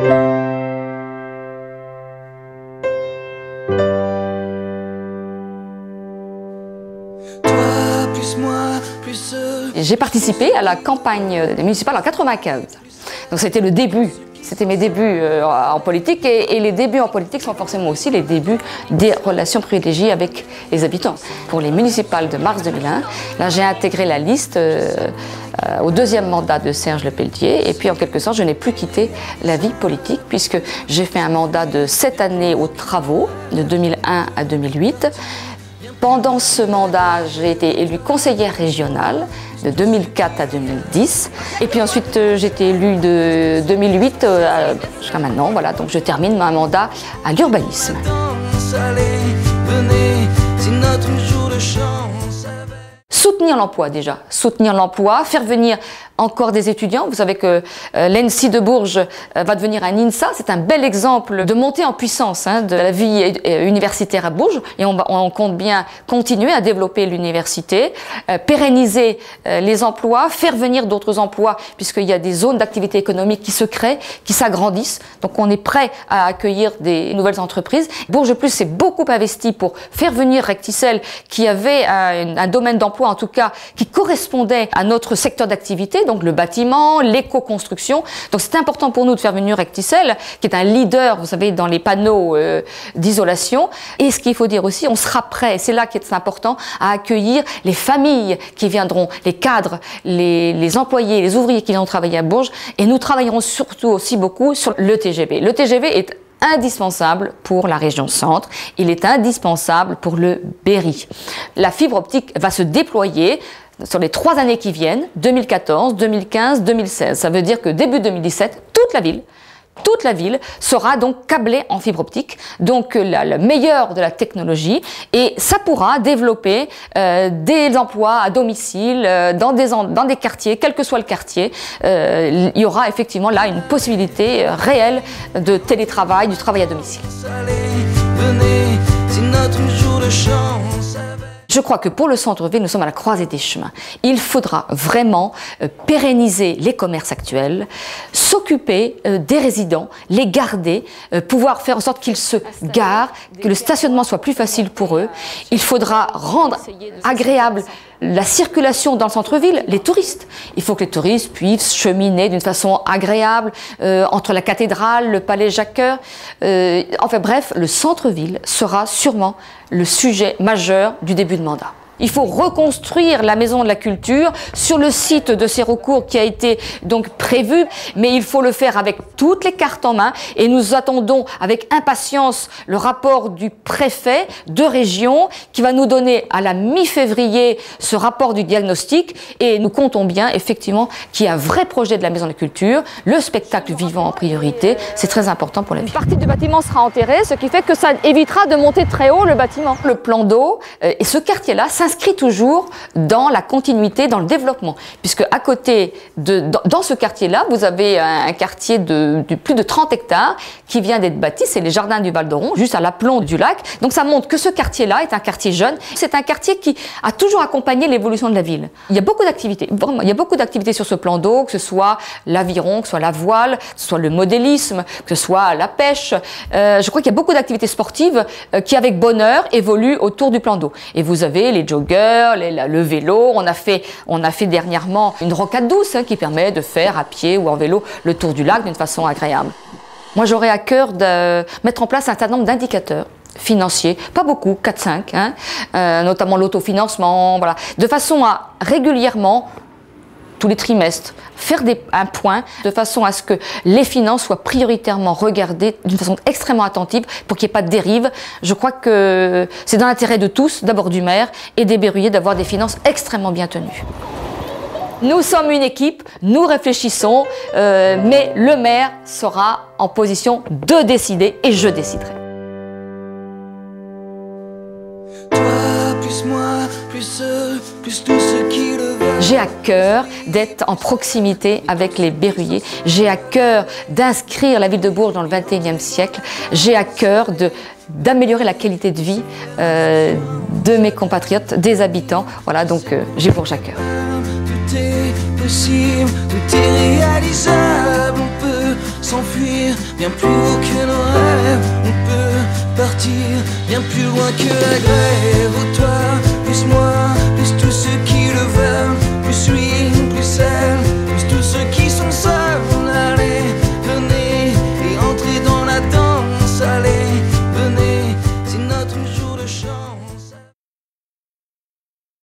J'ai participé à la campagne municipale en 1995. Donc c'était le début. C'était mes débuts en politique et les débuts en politique sont forcément aussi les débuts des relations privilégiées avec les habitants. Pour les municipales de mars 2001, là j'ai intégré la liste au deuxième mandat de Serge Lepelletier et puis en quelque sorte je n'ai plus quitté la vie politique puisque j'ai fait un mandat de 7 années aux travaux de 2001 à 2008. Pendant ce mandat, j'ai été élue conseillère régionale de 2004 à 2010. Et puis ensuite, j'ai été élue de 2008 jusqu'à maintenant. Voilà, donc je termine mon mandat à l'urbanisme. Soutenir l'emploi déjà, soutenir l'emploi, faire venir encore des étudiants. Vous savez que l'ENSI de Bourges va devenir un INSA. C'est un bel exemple de montée en puissance de la vie universitaire à Bourges. Et on compte bien continuer à développer l'université, pérenniser les emplois, faire venir d'autres emplois, puisqu'il y a des zones d'activité économique qui se créent, qui s'agrandissent. Donc on est prêt à accueillir des nouvelles entreprises. Bourges Plus s'est beaucoup investi pour faire venir Recticel, qui avait un domaine d'emploi, en tout cas, qui correspondait à notre secteur d'activité. Donc le bâtiment, l'éco-construction. Donc c'est important pour nous de faire venir Recticel, qui est un leader, vous savez, dans les panneaux d'isolation. Et ce qu'il faut dire aussi, on sera prêt, c'est là qui est important, à accueillir les familles qui viendront, les cadres, les employés, les ouvriers qui viendront travailler à Bourges. Et nous travaillerons surtout aussi beaucoup sur le TGV. Le TGV est indispensable pour la région centre, il est indispensable pour le Berry. La fibre optique va se déployer sur les 3 années qui viennent, 2014, 2015, 2016. Ça veut dire que début 2017, toute la ville sera donc câblée en fibre optique, donc le meilleur de la technologie, et ça pourra développer des emplois à domicile, dans des quartiers, quel que soit le quartier. Il y aura effectivement là une possibilité réelle de télétravail, du travail à domicile. Je crois que pour le centre-ville, nous sommes à la croisée des chemins. Il faudra vraiment pérenniser les commerces actuels, s'occuper des résidents, les garder, pouvoir faire en sorte qu'ils se garent, que le stationnement soit plus facile pour eux. Il faudra rendre agréable la circulation dans le centre-ville, les touristes. Il faut que les touristes puissent cheminer d'une façon agréable entre la cathédrale, le palais Jacques-Cœur. Enfin bref, le centre-ville sera sûrement le sujet majeur du début de mandat. Il faut reconstruire la maison de la culture sur le site de Sérocourt qui a été donc prévu, mais il faut le faire avec toutes les cartes en main et nous attendons avec impatience le rapport du préfet de région qui va nous donner à la mi-février ce rapport du diagnostic et nous comptons bien effectivement qu'il y a un vrai projet de la maison de la culture, le spectacle vivant en priorité, c'est très important pour la ville. Une partie du bâtiment sera enterrée, ce qui fait que ça évitera de monter très haut le bâtiment. Le plan d'eau et ce quartier-là s'inscrit toujours dans la continuité, dans le développement, puisque à côté dans ce quartier-là, vous avez un quartier de plus de 30 hectares qui vient d'être bâti, c'est les jardins du Val d'Oron, juste à l'aplomb du lac. Donc ça montre que ce quartier-là est un quartier jeune. C'est un quartier qui a toujours accompagné l'évolution de la ville. Il y a beaucoup d'activités, vraiment, il y a beaucoup d'activités sur ce plan d'eau, que ce soit l'aviron, que ce soit la voile, que ce soit le modélisme, que ce soit la pêche. Je crois qu'il y a beaucoup d'activités sportives qui, avec bonheur, évoluent autour du plan d'eau. Et vous avez les joggers, le vélo, on a fait dernièrement une rocade douce qui permet de faire à pied ou en vélo le tour du lac d'une façon agréable. Moi j'aurais à cœur de mettre en place un certain nombre d'indicateurs financiers, pas beaucoup, 4-5, notamment l'autofinancement, voilà, de façon à régulièrement, tous les trimestres, faire un point de façon à ce que les finances soient prioritairement regardées d'une façon extrêmement attentive pour qu'il n'y ait pas de dérive. Je crois que c'est dans l'intérêt de tous, d'abord du maire et des berruyers, d'avoir des finances extrêmement bien tenues. Nous sommes une équipe, nous réfléchissons, mais le maire sera en position de décider et je déciderai. Toi, plus moi, plus eux, plus tous ceux qui le veulent. J'ai à cœur d'être en proximité avec les berruyers. J'ai à cœur d'inscrire la ville de Bourges dans le XXIe siècle. J'ai à cœur d'améliorer la qualité de vie de mes compatriotes, des habitants. Voilà, donc j'ai Bourges à cœur. Tout est possible, tout est réalisable, on peut s'enfuir bien plus haut que nos rêves. On peut partir bien plus loin que la grève. Oh toi, plus moi, plus tous ceux qui le veulent.